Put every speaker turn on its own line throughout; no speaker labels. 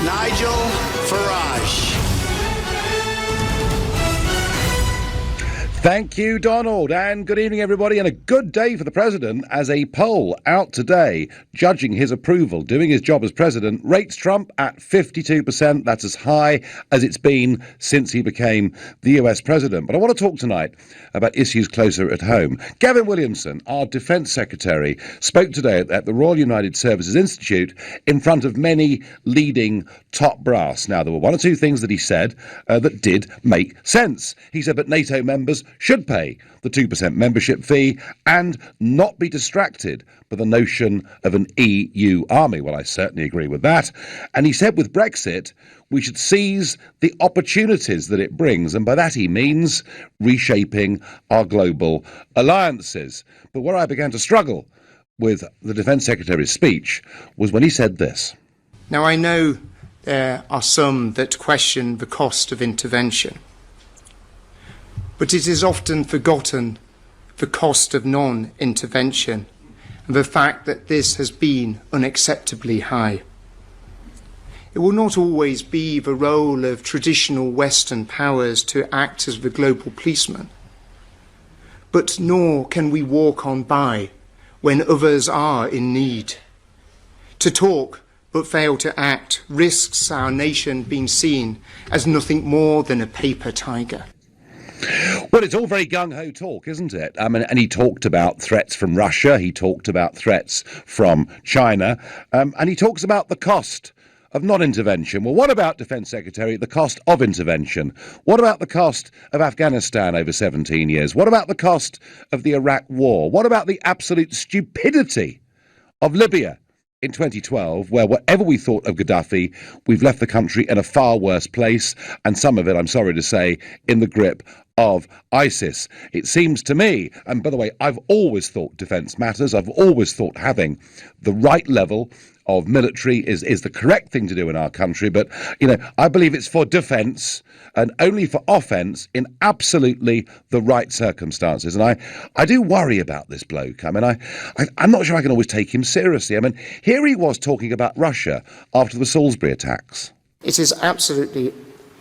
Nigel Farage.
Thank you, Donald, and good evening, everybody, and a good day for the president as a poll out today judging his approval, doing his job as president, rates Trump at 52%. That's as high as it's been since he became the US president. But I want to talk tonight about issues closer at home. Gavin Williamson, our defence secretary, spoke today at the Royal United Services Institute in front of many leading top brass. Now, there were one or two things that he said that did make sense. He said that NATO members should pay the 2% membership fee and not be distracted by the notion of an EU army. Well, I certainly agree with that. And he said with Brexit, we should seize the opportunities that it brings. And by that he means reshaping our global alliances. But where I began to struggle with the Defence Secretary's speech was when he said this.
Now, I know there are some that question the cost of intervention. But it is often forgotten the cost of non-intervention and the fact that this has been unacceptably high. It will not always be the role of traditional Western powers to act as the global policeman, but nor can we walk on by when others are in need. To talk but fail to act risks our nation being seen as nothing more than a paper tiger.
Well, it's all very gung-ho talk, isn't it? And he talked about threats from Russia, he talked about threats from China, and he talks about the cost of non-intervention. Well, what about, Defence Secretary, the cost of intervention? What about the cost of Afghanistan over 17 years? What about the cost of the Iraq War? What about the absolute stupidity of Libya in 2012, where whatever we thought of Gaddafi, we've left the country in a far worse place, and some of it, I'm sorry to say, in the grip of ISIS. It seems to me, and by the way, I've always thought defence matters. I've always thought having the right level of military is the correct thing to do in our country. But, I believe it's for defence and only for offence in absolutely the right circumstances. And I do worry about this bloke. I'm not sure I can always take him seriously. Here he was talking about Russia after the Salisbury attacks.
It is absolutely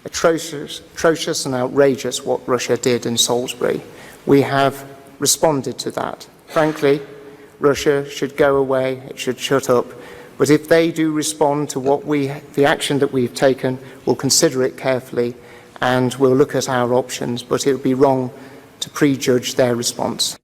atrocious and outrageous what Russia did in Salisbury. We have responded to that. Frankly, Russia should go away, it should shut up. But if they do respond to the action that we've taken, we'll consider it carefully and we'll look at our options, but it would be wrong to prejudge their response.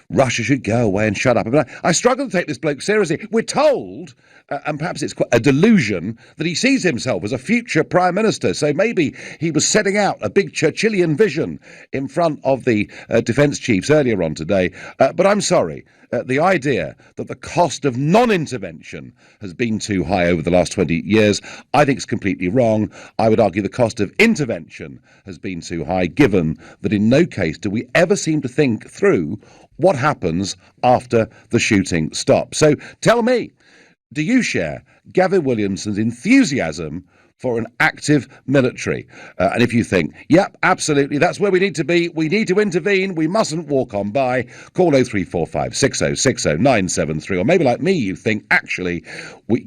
Russia should go away and shut up. I struggle to take this bloke seriously. We're told, and perhaps it's quite a delusion, that he sees himself as a future Prime Minister. So maybe he was setting out a big Churchillian vision in front of the defence chiefs earlier on today. But I'm sorry. The idea that the cost of non-intervention has been too high over the last 20 years, I think is completely wrong. I would argue the cost of intervention has been too high, given that in no case do we ever seem to think through what happens after the shooting stops. So tell me, do you share Gavin Williamson's enthusiasm for an active military? And if you think, yep, absolutely, that's where we need to be, we need to intervene, we mustn't walk on by, call 0345 6060 973. Or maybe like me, you think, actually,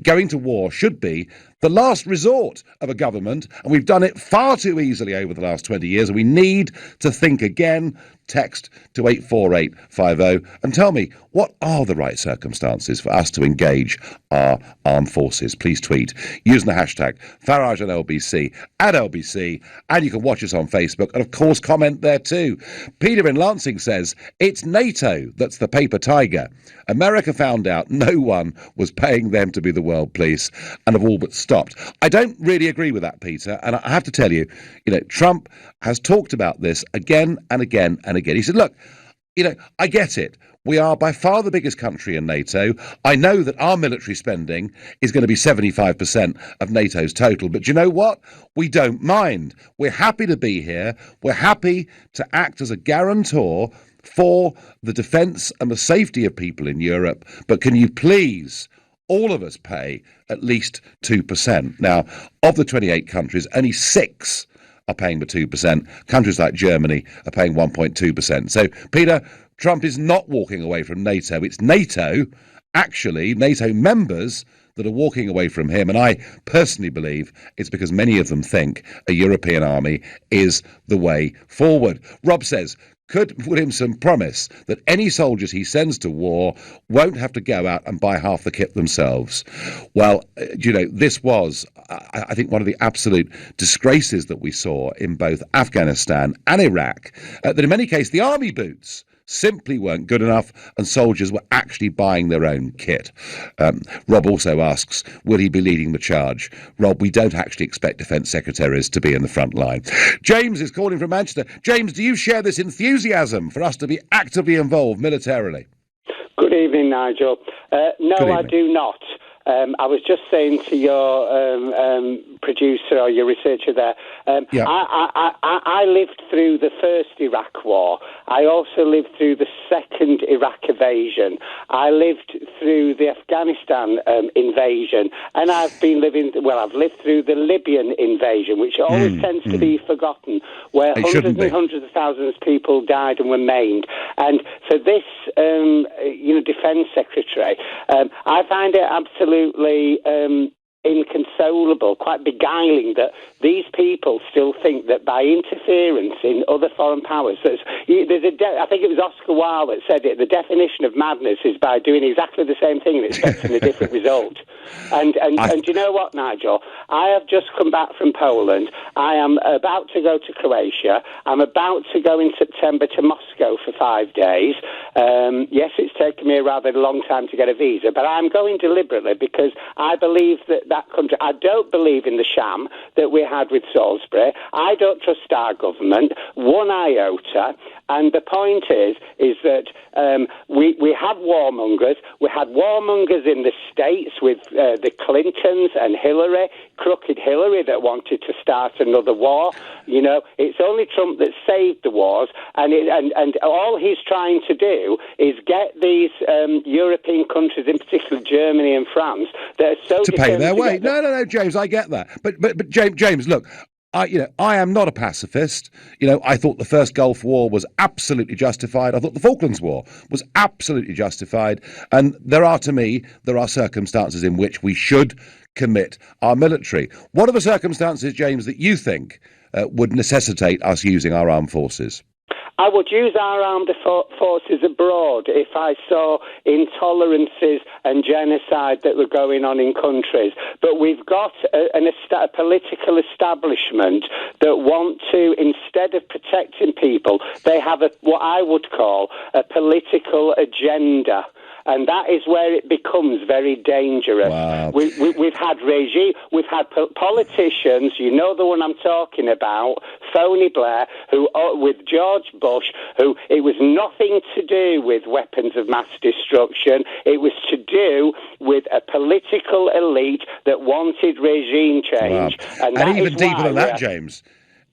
going to war should be the last resort of a government, and we've done it far too easily over the last 20 years, and we need to think again. Text to 84850 and tell me, what are the right circumstances for us to engage our armed forces? Please tweet using the hashtag Farage on LBC at LBC, and you can watch us on Facebook and of course comment there too. Peter in Lansing says it's NATO that's the paper tiger. America found out no one was paying them to be the world police and have all but stopped. I don't really agree with that, Peter, and I have to tell you, Trump has talked about this again and again and again. He said, look, I get it. We are by far the biggest country in NATO. I know that our military spending is going to be 75% of NATO's total. But you know what? We don't mind. We're happy to be here. We're happy to act as a guarantor for the defence and the safety of people in Europe. But can you please, all of us, pay at least 2%? Now, of the 28 countries, only 6 are paying the 2%. Countries like Germany are paying 1.2%. So, Peter, Trump is not walking away from NATO. It's NATO, actually, NATO members, that are walking away from him. And I personally believe it's because many of them think a European army is the way forward. Rob says, could Williamson promise that any soldiers he sends to war won't have to go out and buy half the kit themselves? Well, this was, I think, one of the absolute disgraces that we saw in both Afghanistan and Iraq, that in many cases the army boots simply weren't good enough and soldiers were actually buying their own kit. Rob also asks, will he be leading the charge? Rob, we don't actually expect defence secretaries to be in the front line. James is calling from Manchester. James, do you share this enthusiasm for us to be actively involved militarily?
Good evening, Nigel. No, I do not. I was just saying to your producer or your researcher there, I lived through the first Iraq war. I also lived through the second Iraq invasion. I lived through the Afghanistan invasion. And I've lived through the Libyan invasion, which always tends to be forgotten, where hundreds and hundreds of thousands of people died and were maimed. And so this, defence secretary, I find it absolutely inconsolable, quite beguiling that these people still think that by interference in other foreign powers, I think it was Oscar Wilde that said it, the definition of madness is by doing exactly the same thing and expecting a different result. And you know what, Nigel? I have just come back from Poland. I am about to go to Croatia. I'm about to go in September to Moscow for 5 days. Yes, it's taken me a rather long time to get a visa, but I'm going deliberately because I believe that country, I don't believe in the sham that we had with Salisbury. I don't trust our government one iota. And the point is that we had warmongers. We had warmongers in the States with the Clintons and Hillary, crooked Hillary that wanted to start another war. It's only Trump that saved the wars, and all he's trying to do is get these European countries, in particular Germany and France, that are so
to pay their way. No, James, I get that. But James, look, I am not a pacifist. I thought the first Gulf War was absolutely justified. I thought the Falklands War was absolutely justified. And there are circumstances in which we should commit our military. What are the circumstances, James, that you think would necessitate us using our armed forces?
I would use our armed forces abroad if I saw intolerances and genocide that were going on in countries. But we've got a political establishment that want to, instead of protecting people, they have what I would call a political agenda. And that is where it becomes very dangerous.
Wow.
We've had politicians, the one I'm talking about, Tony Blair, who with George Bush, who it was nothing to do with weapons of mass destruction. It was to do with a political elite that wanted regime change.
Wow. And even deeper than that, James.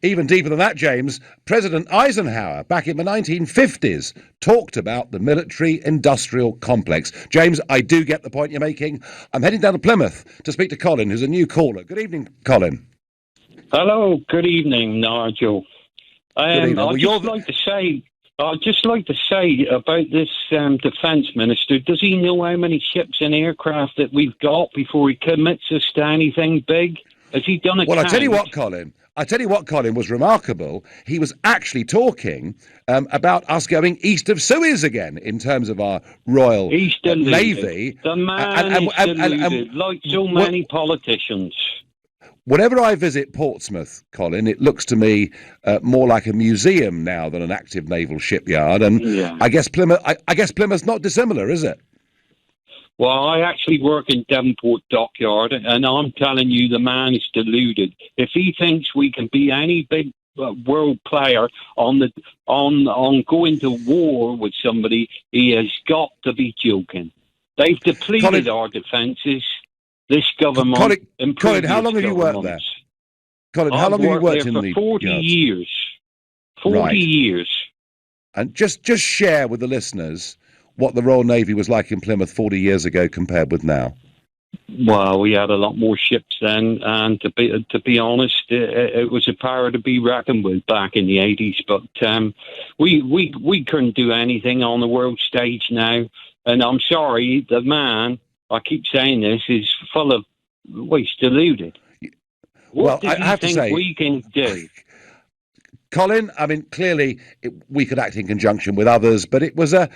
Even deeper than that, James, President Eisenhower, back in the 1950s, talked about the military-industrial complex. James, I do get the point you're making. I'm heading down to Plymouth to speak to Colin, who's a new caller. Good evening, Colin.
Hello, good evening, Nigel.
Good evening.
I'd just like to say about this defence minister, does he know how many ships and aircraft that we've got before he commits us to anything big? Has he done a
Well,
count?
I tell you what, Colin, was remarkable. He was actually talking about us going east of Suez again in terms of our Royal Navy.
The man is deluded, like so many politicians.
Whenever I visit Portsmouth, Colin, it looks to me more like a museum now than an active naval shipyard. And yeah. I guess Plymouth's not dissimilar, is it?
Well, I actually work in Devonport Dockyard, and I'm telling you, the man is deluded. If he thinks we can be any big world player on going to war with somebody, he has got to be joking. They've depleted our defences. This government,
Colin, how long have you worked there? Colin, how long have you worked in the
40 years. 40 years.
And just share with the listeners what the Royal Navy was like in Plymouth 40 years ago compared with now.
Well, we had a lot more ships then, and to be honest, it was a power to be reckoned with back in the 80s. But we couldn't do anything on the world stage now. And I'm sorry, the man I keep saying this, is full of, well, he's deluded.
Well,
What does
I have to
he
say,
think we can do?
Colin, I mean, clearly we could act in conjunction with others, but it was a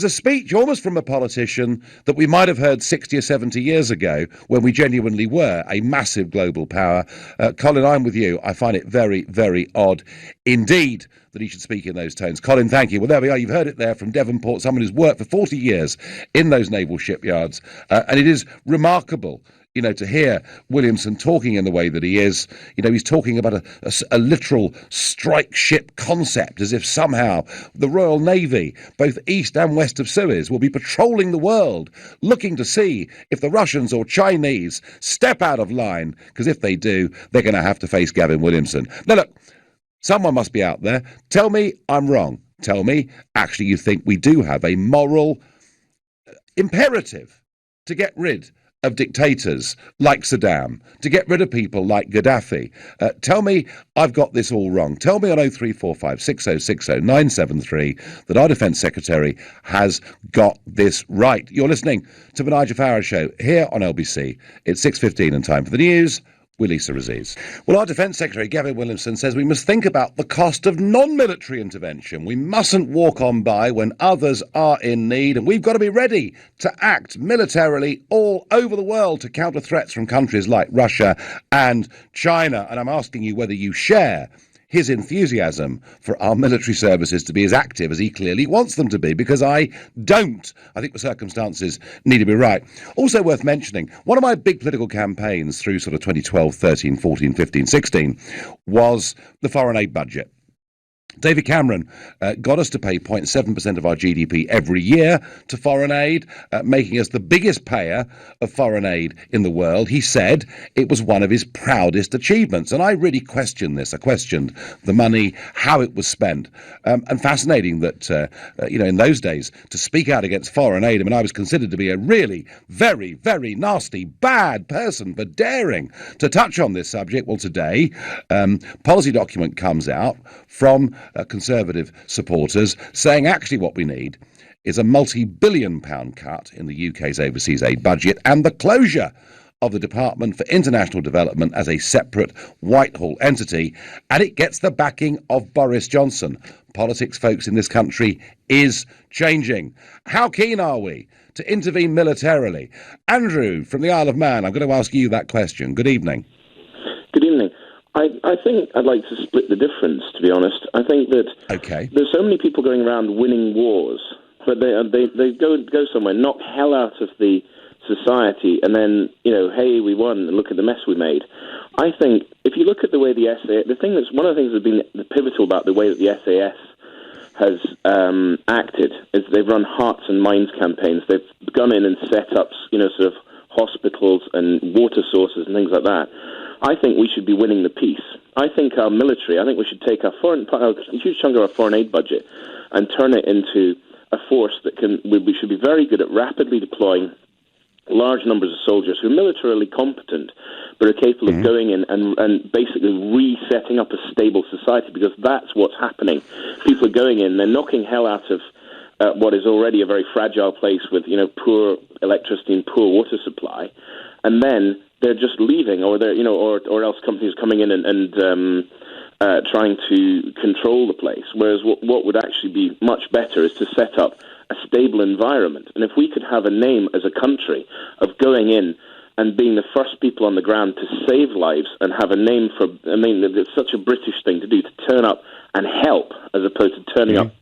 speech almost from a politician that we might have heard 60 or 70 years ago when we genuinely were a massive global power. Colin, I'm with you. I find it very, very odd indeed that he should speak in those tones. Colin, thank you. Well, there we are. You've heard it there from Devonport, someone who's worked for 40 years in those naval shipyards. And it is remarkable, you know, to hear Williamson talking in the way that he is. You know, he's talking about a literal strike ship concept, as if somehow the Royal Navy, both east and west of Suez, will be patrolling the world, looking to see if the Russians or Chinese step out of line, because if they do, they're going to have to face Gavin Williamson. Now, look, someone must be out there. Tell me I'm wrong. Tell me, actually, you think we do have a moral imperative to get rid of dictators like Saddam, to get rid of people like Gaddafi. Tell me I've got this all wrong. Tell me on 0345 6060 973 that our Defence Secretary has got this right. You're listening to the Nigel Farage Show here on LBC. It's 6:15 and time for the news. With Lisa Aziz. Well, our Defence Secretary, Gavin Williamson, says we must think about the cost of non-military intervention. We mustn't walk on by when others are in need, and we've got to be ready to act militarily all over the world to counter threats from countries like Russia and China. And I'm asking you whether you share his enthusiasm for our military services to be as active as he clearly wants them to be, because I don't. I think the circumstances need to be right. Also worth mentioning, one of my big political campaigns through sort of 2012, 13, 14, 15, 16 was the foreign aid budget. David Cameron got us to pay 0.7% of our GDP every year to foreign aid, making us the biggest payer of foreign aid in the world. He said it was one of his proudest achievements. And I really questioned this. I questioned the money, how it was spent. And fascinating that, in those days, to speak out against foreign aid, I mean, I was considered to be a really very, very nasty, bad person for daring to touch on this subject. Well, today, policy document comes out from Conservative supporters saying actually what we need is a multi-billion pound cut in the UK's overseas aid budget and the closure of the Department for International Development as a separate Whitehall entity, and it gets the backing of Boris Johnson. Politics, folks, in this country is changing. How keen are we to intervene militarily? Andrew from the Isle of Man, I'm going to ask you that question. Good evening.
Good evening. I think I'd like to split the difference, to be honest. I think that there's so many people going around winning wars, but they go somewhere, knock hell out of the society, and then, hey, we won, and look at the mess we made. I think if you look at the way the SAS, one of the things that's been pivotal about the way that the SAS has acted is they've run hearts and minds campaigns. They've gone in and set up, sort of hospitals and water sources and things like that. I think we should be winning the peace. I think our military, we should take a huge chunk of our foreign aid budget and turn it into a force that we should be very good at rapidly deploying large numbers of soldiers who are militarily competent but are capable of going in and basically resetting up a stable society, because that's what's happening. People are going in, they're knocking hell out of what is already a very fragile place with, poor electricity and poor water supply, and then they're just leaving, or they're, or else companies coming in and trying to control the place. Whereas what would actually be much better is to set up a stable environment. And if we could have a name as a country of going in and being the first people on the ground to save lives and have a name for, it's such a British thing to do, to turn up and help, as opposed to turning up,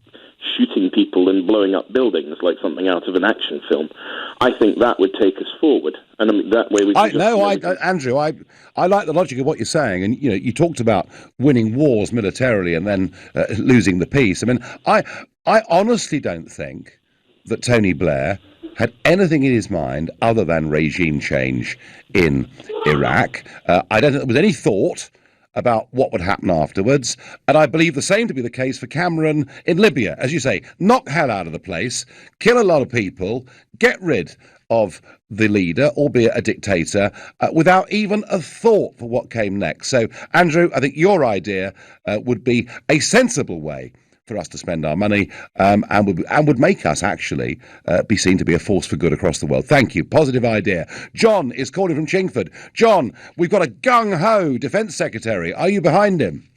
shooting people and blowing up buildings like something out of an action film. I think that would take us forward, and that way we can
Andrew, I like the logic of what you're saying, and you talked about winning wars militarily and then losing the peace. I mean, I honestly don't think that Tony Blair had anything in his mind other than regime change in Iraq. I don't think there was any thought about what would happen afterwards, and I believe the same to be the case for Cameron in Libya. As you say, knock hell out of the place, kill a lot of people, get rid of the leader, albeit a dictator, without even a thought for what came next. So, Andrew, I think your idea would be a sensible way for us to spend our money, and would make us actually be seen to be a force for good across the world. Thank you. Positive idea. John is calling from Chingford. John, we've got a gung-ho Defence Secretary. Are you behind him?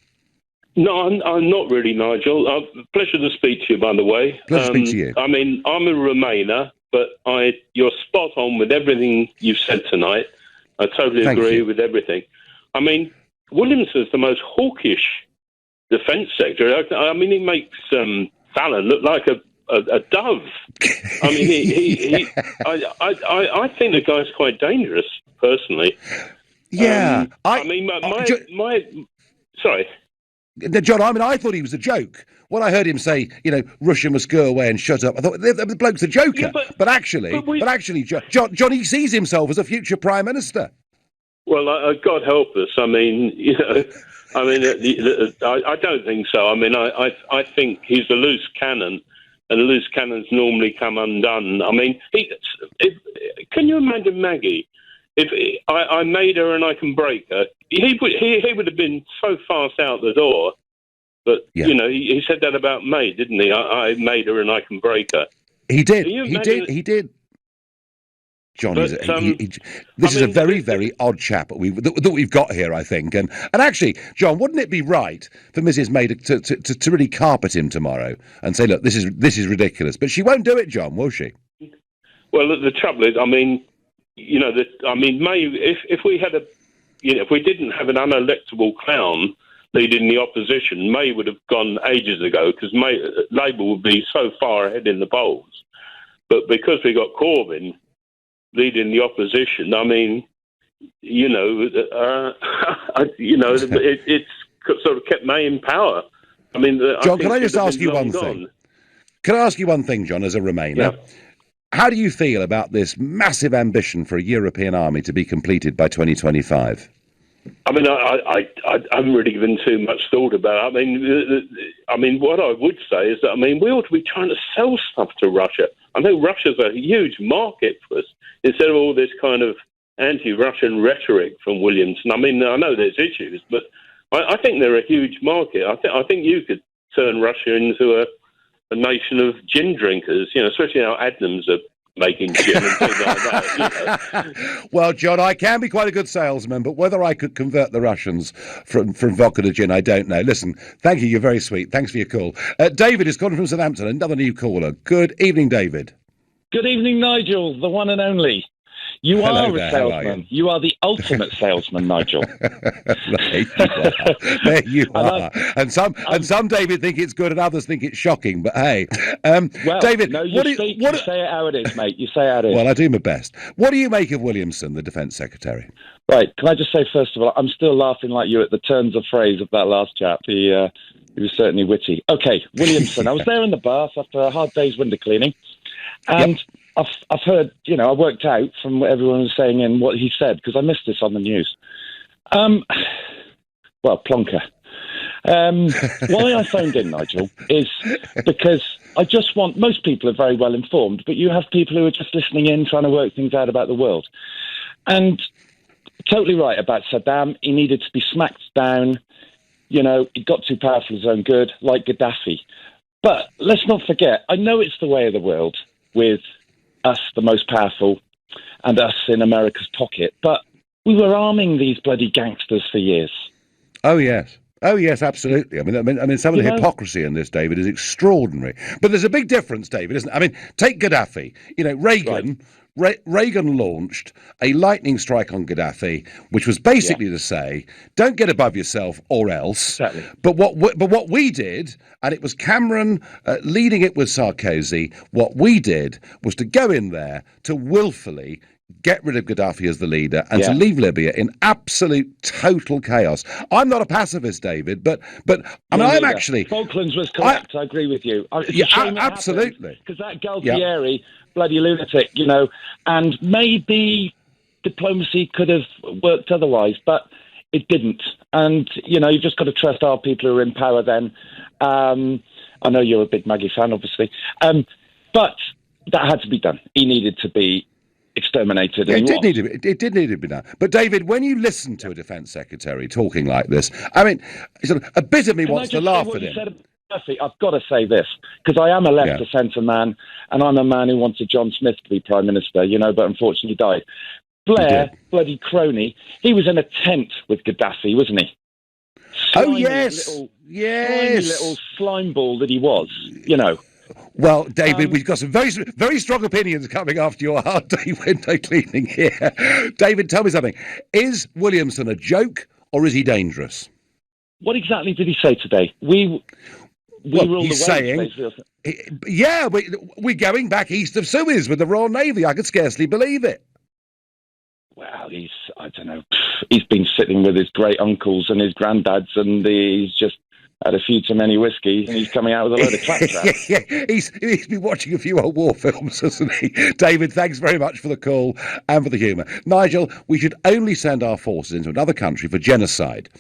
No, I'm not really, Nigel. Pleasure to speak to you, by the way.
Pleasure to speak to you.
I mean, I'm a Remainer, but you're spot on with everything you've said tonight. I totally agree with everything. I mean, Williamson's the most hawkish Defence Secretary. I mean, he makes Fallon look like a dove. I mean, I think the guy's quite dangerous, personally.
Yeah.
Sorry.
John, I mean, I thought he was a joke. When I heard him say, Russia must go away and shut up, I thought, the bloke's a joker.
Yeah,
but actually, John, he sees himself as a future Prime Minister.
Well, God help us. I mean, I don't think so. I mean, I think he's a loose cannon, and loose cannons normally come undone. I mean, can you imagine Maggie? If I made her and I can break her, he would have been so fast out the door. But, he said that about May, didn't he? I made her and I can break her.
He did. He did. John, this is a very, very odd chap that we've got here, I think. And actually, John, wouldn't it be right for Mrs. May to really carpet him tomorrow and say, look, this is ridiculous? But she won't do it, John, will she?
Well, the trouble is, I mean, May, if we had if we didn't have an unelectable clown leading the opposition, May would have gone ages ago, because Labour would be so far ahead in the polls. But because we got Corbyn leading the opposition, I mean, it's sort of kept May in power. I mean,
John, can I just ask you one thing? Can I ask you one thing, John, as a Remainer?
Yeah.
How do you feel about this massive ambition for a European army to be completed by 2025?
I mean, I haven't really given too much thought about it. I mean, what I would say is that, we ought to be trying to sell stuff to Russia. I know Russia's a huge market for us, instead of all this kind of anti-Russian rhetoric from Williamson. I mean, I know there's issues, but I think they're a huge market. I think you could turn Russia into a nation of gin drinkers, especially now Adnams are making gin and things like that.
Well, John, I can be quite a good salesman, but whether I could convert the Russians from vodka to gin, I don't know. Listen, thank you. You're very sweet. Thanks for your call. David is calling from Southampton, another new caller. Good evening, David.
Good evening, Nigel, the one and only. You are a salesman. You are the ultimate salesman, Nigel.
There you are. And some David think it's good and others think it's shocking. But hey, David,
no, you say it how it is, mate. You say it how it is.
Well, I do my best. What do you make of Williamson, the Defence Secretary?
Right. Can I just say, first of all, I'm still laughing like you at the turns of phrase of that last chap. He was certainly witty. Okay, Williamson. I was there in the bath after a hard day's window cleaning, and I've heard, I worked out from what everyone was saying and what he said, because I missed this on the news. Plonker. Why I phoned in, Nigel, is because I just want, most people are very well informed, but you have people who are just listening in, trying to work things out about the world. And totally right about Saddam. He needed to be smacked down. He got too powerful for his own good, like Gaddafi. But let's not forget, I know it's the way of the world with us, the most powerful, and us in America's pocket, but we were arming these bloody gangsters for years.
Oh, yes. Oh, yes, absolutely. I mean, some of the hypocrisy in this, David, is extraordinary. But there's a big difference, David, isn't it? I mean, take Gaddafi. Reagan... Right. Reagan launched a lightning strike on Gaddafi, which was basically to say, don't get above yourself or else.
Exactly.
But what we did, and it was Cameron leading it with Sarkozy, what we did was to go in there to willfully get rid of Gaddafi as the leader and to leave Libya in absolute total chaos. I'm not a pacifist, David, but I'm actually...
Falklands was correct, I agree with you.
Absolutely.
Because that Galtieri, bloody lunatic, and maybe diplomacy could have worked otherwise, but it didn't. And, you've just got to trust our people who are in power then. I know you're a big Maggie fan, obviously. But that had to be done. He needed to be exterminated.
Yeah, it did need to be done. But David, when you listen to a Defence Secretary talking like this, sort of a bit of me wants to laugh at him.
Murphy, I've got to say this, because I am a left-of-centre man, and I'm a man who wanted John Smith to be Prime Minister, but unfortunately died. Blair, bloody crony, he was in a tent with Gaddafi, wasn't he? Slimy slimy little slime ball that he was,
Well, David, we've got some very, very strong opinions coming after your hard day window cleaning here. David, tell me something. Is Williamson a joke or is he dangerous?
What exactly did he say today? We rule
he's
the
saying, we're going back east of Suez with the Royal Navy. I could scarcely believe it.
Well, I don't know. He's been sitting with his great uncles and his granddads, and he's just had a few too many whiskies, and he's coming out with a load of claptrap.
He's been watching a few old war films, hasn't he? David, thanks very much for the call and for the humour. Nigel, we should only send our forces into another country for genocide.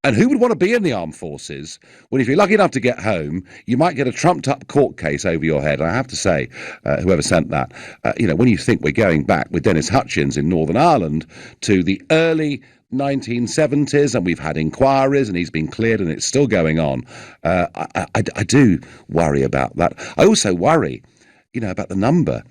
And who would want to be in the armed forces when, if you're lucky enough to get home, you might get a trumped-up court case over your head? And I have to say, whoever sent that, when you think we're going back with Dennis Hutchins in Northern Ireland to the early 1970s, and we've had inquiries, and he's been cleared, and it's still going on, I do worry about that. I also worry, about the number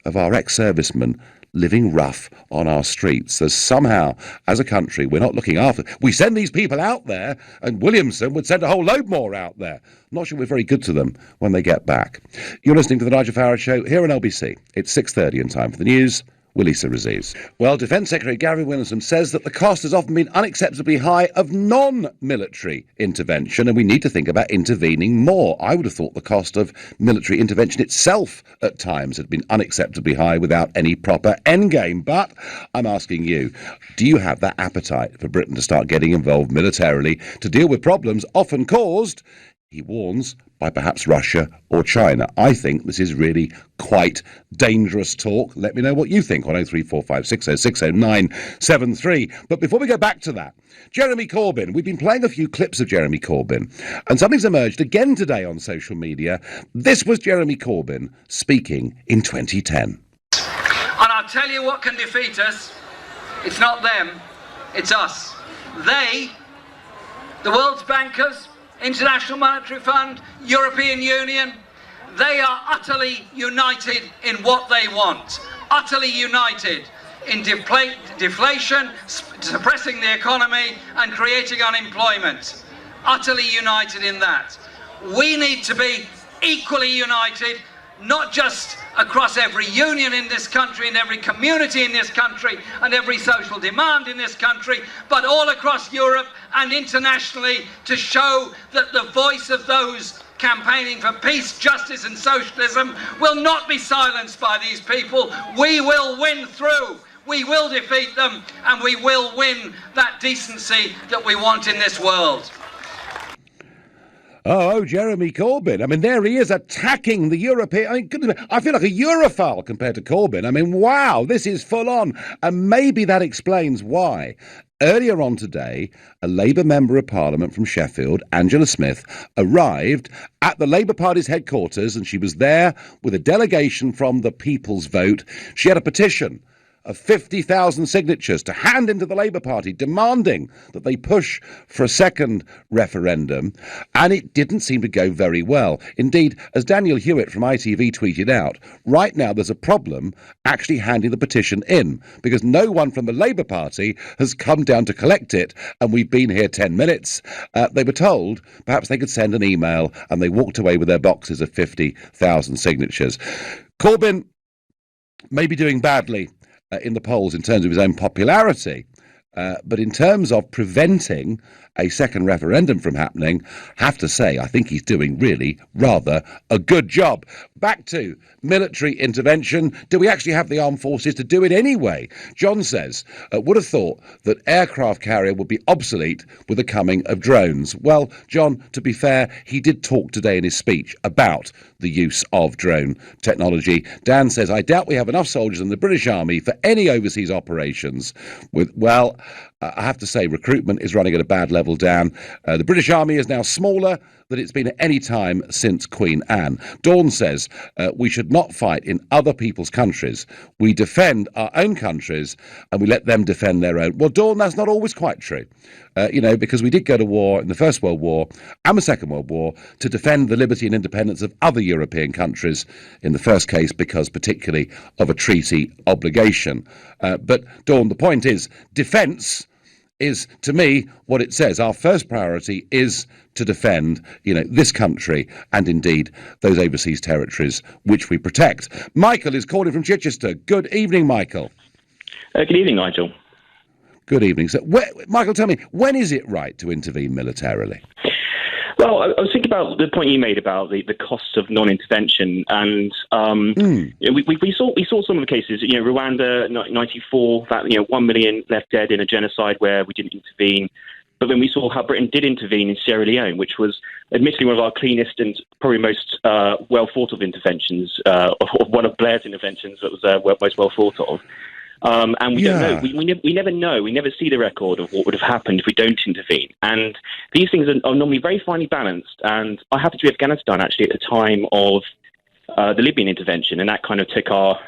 of our ex-servicemen living rough on our streets. There's somehow, as a country, we're not looking after. We send these people out there, and Williamson would send a whole load more out there. I'm not sure we're very good to them when they get back. You're listening to the Nigel Farage Show here on LBC. It's 6:30 in time for the news. Wilisa Raziz. Well, Defence Secretary Gavin Williamson says that the cost has often been unacceptably high of non-military intervention, and we need to think about intervening more. I would have thought the cost of military intervention itself at times had been unacceptably high without any proper endgame. But I'm asking you, do you have that appetite for Britain to start getting involved militarily to deal with problems often caused, he warns, by perhaps Russia or China? I think this is really quite dangerous talk. Let me know what you think on 03456060973. But before we go back to that, Jeremy Corbyn, we've been playing a few clips of Jeremy Corbyn, and something's emerged again today on social media. This was Jeremy Corbyn speaking in 2010.
And I'll tell you what can defeat us. It's not them, it's us. They, the world's bankers, International Monetary Fund, European Union, they are utterly united in what they want. Utterly united in deflation, suppressing the economy and creating unemployment. Utterly united in that. We need to be equally united, not just across every union in this country and every community in this country and every social demand in this country, but all across Europe and internationally, to show that the voice of those campaigning for peace, justice and socialism will not be silenced by these people. We will win through. We will defeat them, and we will win that decency that we want in this world.
Oh, Jeremy Corbyn. I mean, there he is attacking the European. I mean, goodness, I feel like a Europhile compared to Corbyn. I mean, wow, this is full on. And maybe that explains why. Earlier on today, a Labour Member of Parliament from Sheffield, Angela Smith, arrived at the Labour Party's headquarters, and she was there with a delegation from the People's Vote. She had a petition of 50,000 signatures to hand into the Labour Party, demanding that they push for a second referendum, and it didn't seem to go very well. Indeed, as Daniel Hewitt from ITV tweeted out, right now there's a problem actually handing the petition in, because no one from the Labour Party has come down to collect it, and we've been here 10 minutes. They were told perhaps they could send an email, and they walked away with their boxes of 50,000 signatures. Corbyn may be doing badly in the polls in terms of his own popularity, but in terms of preventing a second referendum from happening, have to say, I think he's doing really rather a good job. Back to military intervention. Do we actually have the armed forces to do it anyway? John says, would have thought that aircraft carrier would be obsolete with the coming of drones. Well, John, to be fair, he did talk today in his speech about the use of drone technology. Dan says, I doubt we have enough soldiers in the British Army for any overseas operations. I have to say recruitment is running at a bad level down. The British Army is now smaller than it's been at any time since Queen Anne. Dawn says we should not fight in other people's countries. We defend our own countries and we let them defend their own. Well, Dawn, that's not always quite true. Because we did go to war in the First World War and the Second World War to defend the liberty and independence of other European countries, in the first case because particularly of a treaty obligation. But, Dawn, the point is, defence is, to me, what it says. Our first priority is to defend, this country and indeed those overseas territories which we protect. Michael is calling from Chichester. Good evening, Michael.
Good evening, Nigel.
Good evening. So, Michael, tell me, when is it right to intervene militarily?
Well, I was thinking about the point you made about the cost of non-intervention, and we saw some of the cases. Rwanda, 94, that 1 million left dead in a genocide where we didn't intervene. But then we saw how Britain did intervene in Sierra Leone, which was admittedly one of our cleanest and probably most well thought of interventions, or one of Blair's interventions that was most well thought of. And we don't know. We never know. We never see the record of what would have happened if we don't intervene. And these things are normally very finely balanced. And I happened to be in Afghanistan, actually, at the time of the Libyan intervention, and that kind of took our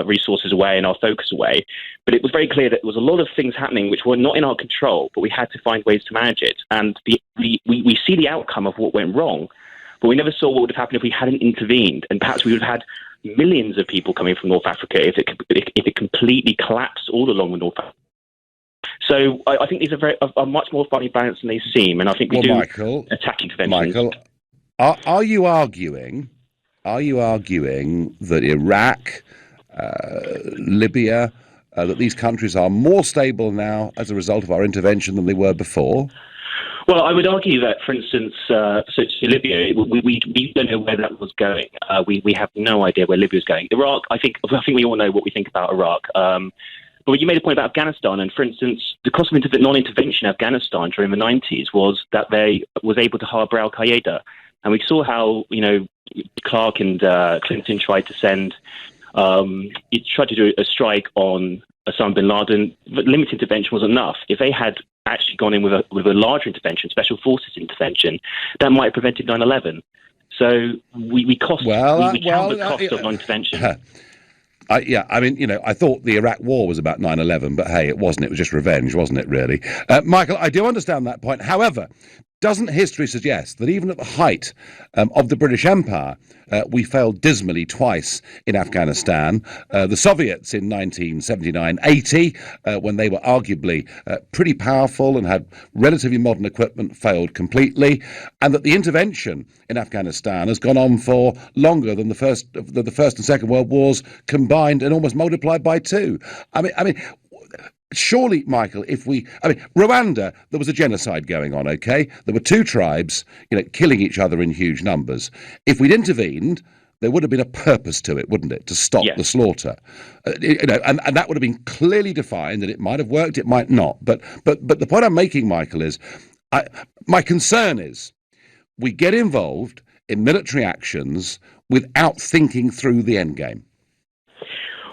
resources away and our focus away. But it was very clear that there was a lot of things happening which were not in our control, but we had to find ways to manage it. And we see the outcome of what went wrong, but we never saw what would have happened if we hadn't intervened. And perhaps we would have had millions of people coming from North Africa if it completely collapsed all along the North Africa. So I think these are much more finely balanced than they seem, and I think we do attack interventions.
Michael, are you arguing that Iraq, Libya, that these countries are more stable now as a result of our intervention than they were before?
Well, I would argue that, for instance, Libya, we don't know where that was going. We have no idea where Libya is going. Iraq, I think we all know what we think about Iraq. But you made a point about Afghanistan, and for instance, the cost of non-intervention in Afghanistan during the 90s was that they was able to harbour Al Qaeda, and we saw how Clark and Clinton tried to do a strike on Osama bin Laden. But limited intervention wasn't enough. If they had actually gone in with a larger intervention, special forces intervention, that might have prevented 9/11. So we count the cost of non-intervention.
I thought the Iraq war was about 9/11, but hey, it wasn't. It was just revenge, wasn't it, really? Michael, I do understand that point. However, doesn't history suggest that even at the height of the British Empire, we failed dismally twice in Afghanistan? The Soviets in 1979-80, when they were arguably pretty powerful and had relatively modern equipment, failed completely, and that the intervention in Afghanistan has gone on for longer than the First and Second World Wars combined and almost multiplied by 2. I mean, surely, Michael, Rwanda, there was a genocide going on, okay? There were 2 tribes, killing each other in huge numbers. If we'd intervened, there would have been a purpose to it, wouldn't it, to stop the slaughter? And that would have been clearly defined, and it might have worked, it might not. But the point I'm making, Michael, is my concern is we get involved in military actions without thinking through the end game.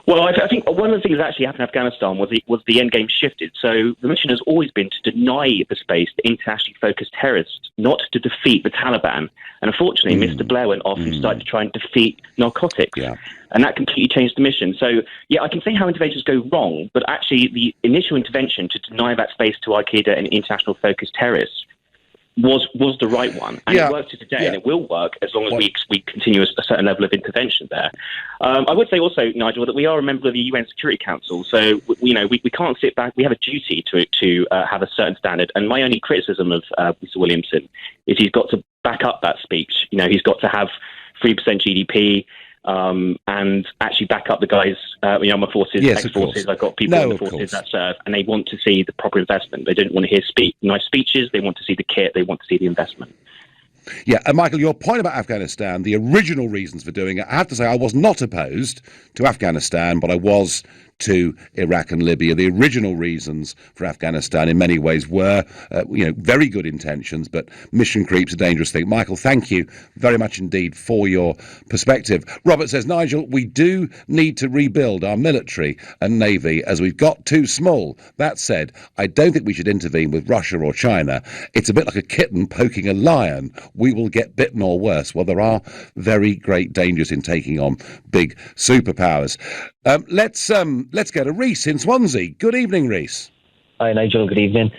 Well, I think one of the things that actually happened in Afghanistan was the end game shifted. So the mission has always been to deny the space to internationally focused terrorists, not to defeat the Taliban. And unfortunately, Mr. Blair went off and started to try and defeat narcotics. Yeah. And that completely changed the mission. So, I can see how interventions go wrong, but actually the initial intervention to deny that space to Al-Qaeda and international focused terrorists was the right one, and it works today, and it will work as long as we continue a certain level of intervention there. I would say also, Nigel, that we are a member of the UN Security Council, so we can't sit back. We have a duty to have a certain standard. And my only criticism of Mr. Williamson is he's got to back up that speech. He's got to have 3% GDP. And actually back up the guys, armed forces, ex-forces. I've got people in the forces that serve, and they want to see the proper investment. They don't want to hear nice speeches. They want to see the kit. They want to see the investment.
Yeah, and Michael, your point about Afghanistan, the original reasons for doing it, I have to say I was not opposed to Afghanistan, but I was to Iraq and Libya. The original reasons for Afghanistan in many ways were, very good intentions, but mission creep's a dangerous thing. Michael, thank you very much indeed for your perspective. Robert says, Nigel, we do need to rebuild our military and navy as we've got too small. That said, I don't think we should intervene with Russia or China. It's a bit like a kitten poking a lion. We will get bitten or worse. Well, there are very great dangers in taking on big superpowers. Let's go to Reese in Swansea. Good evening, Reese.
Hi, Nigel. Good evening.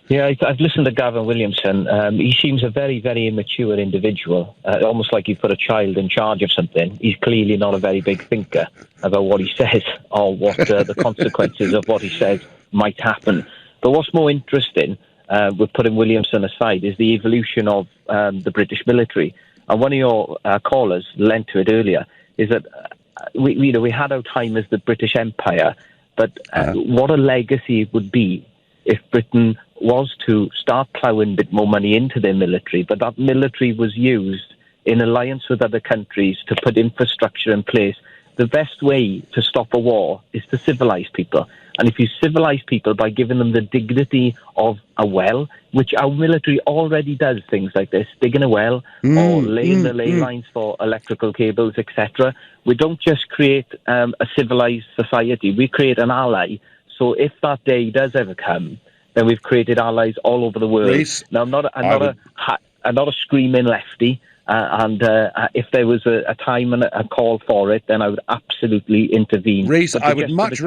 Yeah, I've listened to Gavin Williamson. He seems a very, very immature individual, almost like you put a child in charge of something. He's clearly not a very big thinker about what he says or what the consequences of what he says might happen. But what's more interesting, with putting Williamson aside, is the evolution of the British military. And one of your callers lent to it earlier, is that we had our time as the British Empire, but what a legacy it would be if Britain was to start ploughing a bit more money into their military, but that military was used in alliance with other countries to put infrastructure in place. The best way to stop a war is to civilise people. And if you civilise people by giving them the dignity of a well, which our military already does things like this, digging a well or laying the ley lines for electrical cables, etc. We don't just create a civilised society, we create an ally. So if that day does ever come, then we've created allies all over the world. Reece, now, I'm not a screaming lefty, and if there was a time and a call for it, then I would absolutely intervene.
Reece, I would much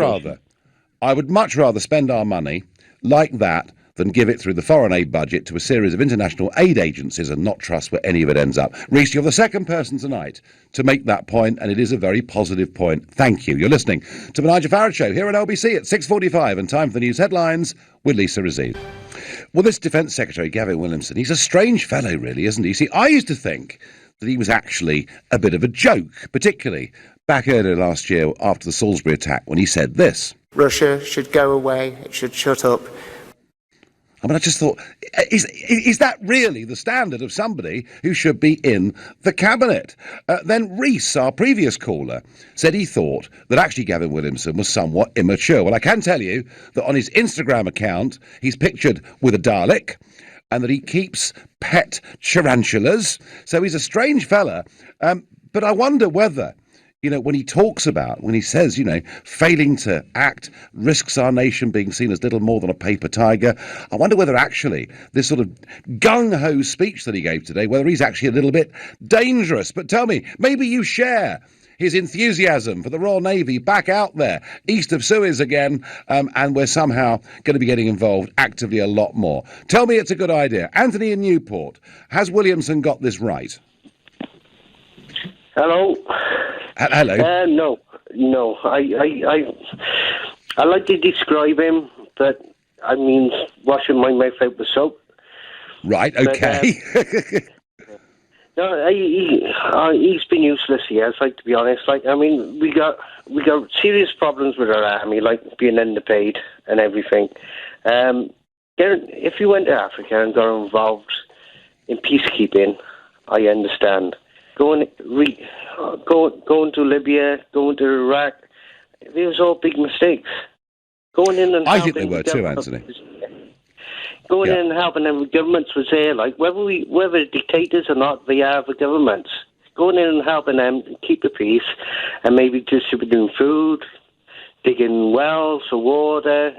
rather spend our money like that than give it through the foreign aid budget to a series of international aid agencies and not trust where any of it ends up. Reece, you're the second person tonight to make that point, and it is a very positive point. Thank you. You're listening to the Nigel Farage Show here on LBC at 6:45, and time for the news headlines with Lisa Razid. Well, this Defence Secretary, Gavin Williamson, he's a strange fellow, really, isn't he? See, I used to think that he was actually a bit of a joke, particularly back earlier last year after the Salisbury attack, when he said this.
Russia should go away, it should shut up.
I mean, I just thought, is that really the standard of somebody who should be in the cabinet? Then Reece, our previous caller, said he thought that actually Gavin Williamson was somewhat immature. Well, I can tell you that on his Instagram account, he's pictured with a Dalek, and that he keeps pet tarantulas. So he's a strange fella. But I wonder whether, when he talks about, when he says, failing to act risks our nation being seen as little more than a paper tiger, I wonder whether actually this sort of gung-ho speech that he gave today, whether he's actually a little bit dangerous. But tell me, maybe you share his enthusiasm for the Royal Navy back out there, east of Suez again, and we're somehow going to be getting involved actively a lot more. Tell me it's a good idea. Anthony in Newport, has Williamson got this right?
Hello.
Hello.
No. I like to describe him, but I mean washing my mouth out with soap.
Right. Okay.
No, he's been useless. He has. To be honest, we got serious problems with our army, like being underpaid and everything. If you went to Africa and got involved in peacekeeping, I understand. Going to Libya, going to Iraq, they was all big mistakes. Going in and
I think they were too, Anthony.
Going in and helping them with governments was there, whether dictators or not, they are the governments. Going in and helping them keep the peace, and maybe distributing food, digging wells for water,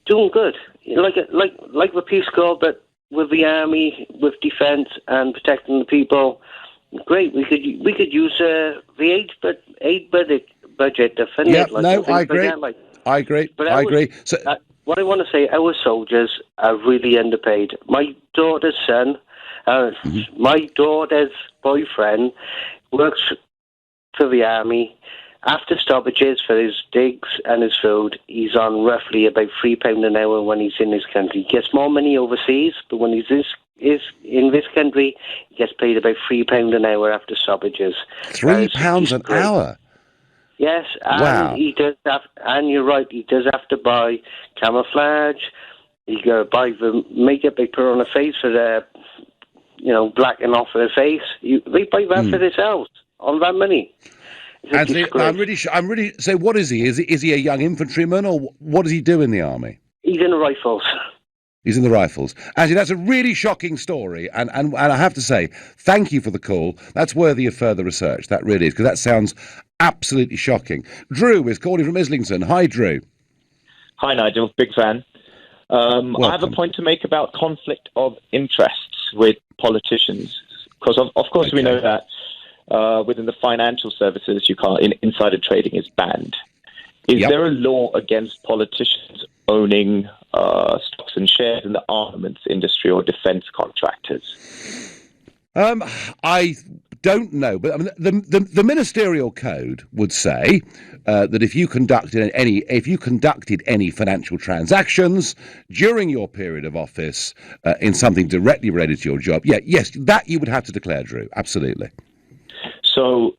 doing good, like the Peace Corps, but with the army, with defence and protecting the people. Great, we could use the aid budget to fund it.
I agree. I agree. So,
what I want to say, our soldiers are really underpaid. My daughter's son, my daughter's boyfriend works for the army. After stoppages for his digs and his food, he's on roughly about £3 an hour when he's in his country. He gets more money overseas, but when he's in this country, he gets paid about £3 an hour after stoppages.
£3 an hour?
Yes, and
wow.
He does have, and you're right, he does have to buy camouflage. He got to buy the makeup they put on the face for the, blacking off their face. They buy that for themselves on that money.
Anthony, I'm really. So, what is he? Is he a young infantryman, or what does he do in the army?
He's in the Rifles.
He's in the Rifles. Actually, that's a really shocking story, and I have to say, thank you for the call. That's worthy of further research. That really is, because that sounds absolutely shocking. Drew is calling from Islington. Hi, Drew.
Hi, Nigel. Big fan. I have a point to make about conflict of interests with politicians, because of course we know that within the financial services, you can't insider trading is banned. Is there a law against politicians owning stocks and shares in the armaments industry or defence contractors?
I don't know, but I mean, the ministerial code would say that if you conducted any financial transactions during your period of office in something directly related to your job, yes, that you would have to declare, Drew. Absolutely.
So,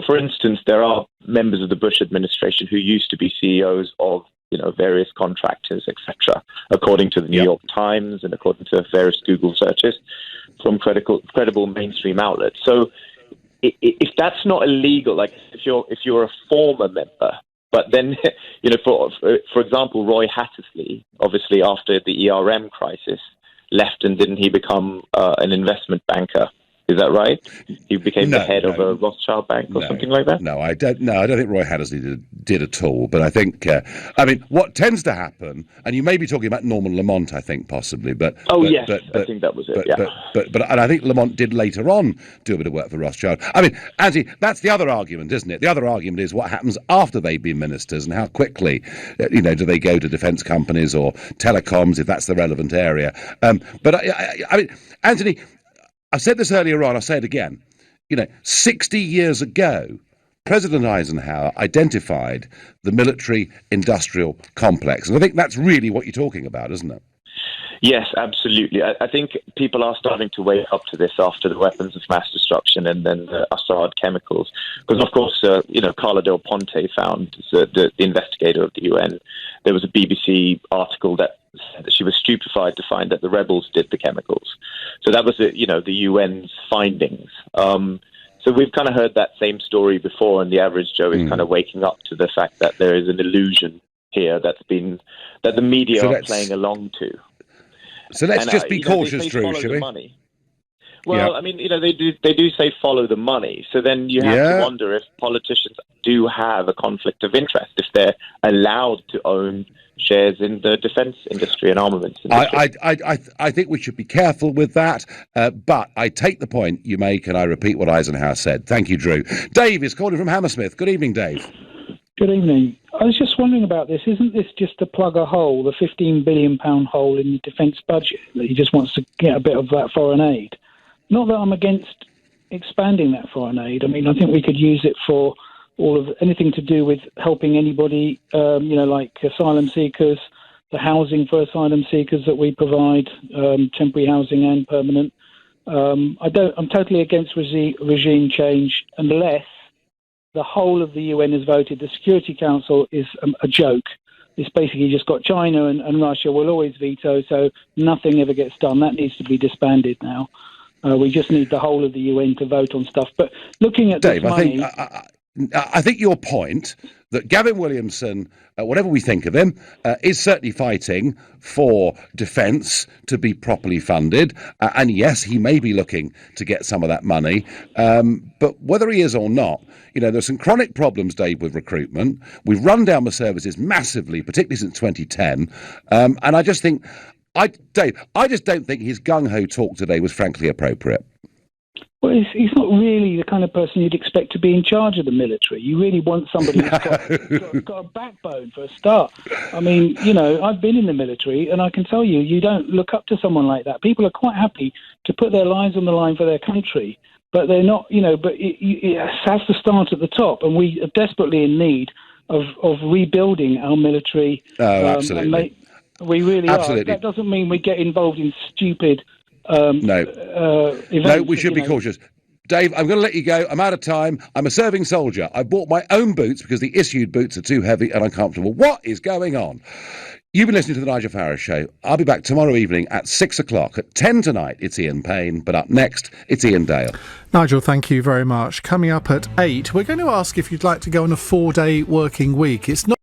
for instance, there are members of the Bush administration who used to be CEOs of various contractors, etc., according to the New York Times and according to various Google searches from credible mainstream outlets. So, if that's not illegal, like if you're a former member, but then for example, Roy Hattersley, obviously after the ERM crisis, left and didn't he become an investment banker? Is that right? He became the head of a Rothschild bank or something like that?
No, I don't think Roy Hattersley did at all. But I think, what tends to happen, and you may be talking about Norman Lamont, I think, possibly. I
think that was it,
and I think Lamont did later on do a bit of work for Rothschild. I mean, Anthony, that's the other argument, isn't it? The other argument is what happens after they've been ministers and how quickly, do they go to defence companies or telecoms, if that's the relevant area. But I mean, Anthony, I said this earlier on, I'll say it again. 60 years ago, President Eisenhower identified the military-industrial complex. And I think that's really what you're talking about, isn't it?
Yes, absolutely. I think people are starting to wake up to this after the weapons of mass destruction and then the Assad chemicals. Because, of course, Carla Del Ponte found, the investigator of the UN, there was a BBC article that said that she was stupefied to find that the rebels did the chemicals. So that was, the UN's findings. So we've kind of heard that same story before, and the average Joe is kind of waking up to the fact that there is an illusion here that the media are playing along to.
So let's just be cautious, Drew, shall we?
Money. Well, I mean, they do say follow the money. So then you have to wonder if politicians do have a conflict of interest, if they're allowed to own shares in the defence industry and armaments industry.
I think we should be careful with that, but I take the point you make and I repeat what Eisenhower said. Thank you, Drew. Dave is calling from Hammersmith. Good evening, Dave.
Good evening. I was just wondering about this. Isn't this just to plug a hole, the £15 billion hole in the defence budget, that he just wants to get a bit of that foreign aid? Not that I'm against expanding that foreign aid. I mean, I think we could use it for anything to do with helping anybody, like asylum seekers, the housing for asylum seekers that we provide, temporary housing and permanent. I'm totally against regime change unless the whole of the UN has voted. The Security Council is a joke. It's basically just got China and Russia will always veto, so nothing ever gets done. That needs to be disbanded now. We just need the whole of the UN to vote on stuff. But looking at
Dave,
this money...
I think your point that Gavin Williamson, whatever we think of him, is certainly fighting for defence to be properly funded. And yes, he may be looking to get some of that money. But whether he is or not, there's some chronic problems, Dave, with recruitment. We've run down the services massively, particularly since 2010. And I just think, Dave, I just don't think his gung-ho talk today was frankly appropriate.
Well, he's not really the kind of person you'd expect to be in charge of the military. You really want somebody who's got a backbone for a start. I mean, I've been in the military, and I can tell you, you don't look up to someone like that. People are quite happy to put their lives on the line for their country, but they're not, but it has to start at the top, and we are desperately in need of rebuilding our military.
Oh, absolutely.
We really are. That doesn't mean we get involved in stupid... events,
no, we should be cautious. Dave, I'm going to let you go. I'm out of time. I'm a serving soldier. I bought my own boots because the issued boots are too heavy and uncomfortable. What is going on? You've been listening to The Nigel Farage Show. I'll be back tomorrow evening at 6 o'clock. At 10 tonight, it's Ian Payne, but up next, it's Ian Dale.
Nigel, thank you very much. Coming up at 8, we're going to ask if you'd like to go on a 4-day working week. It's not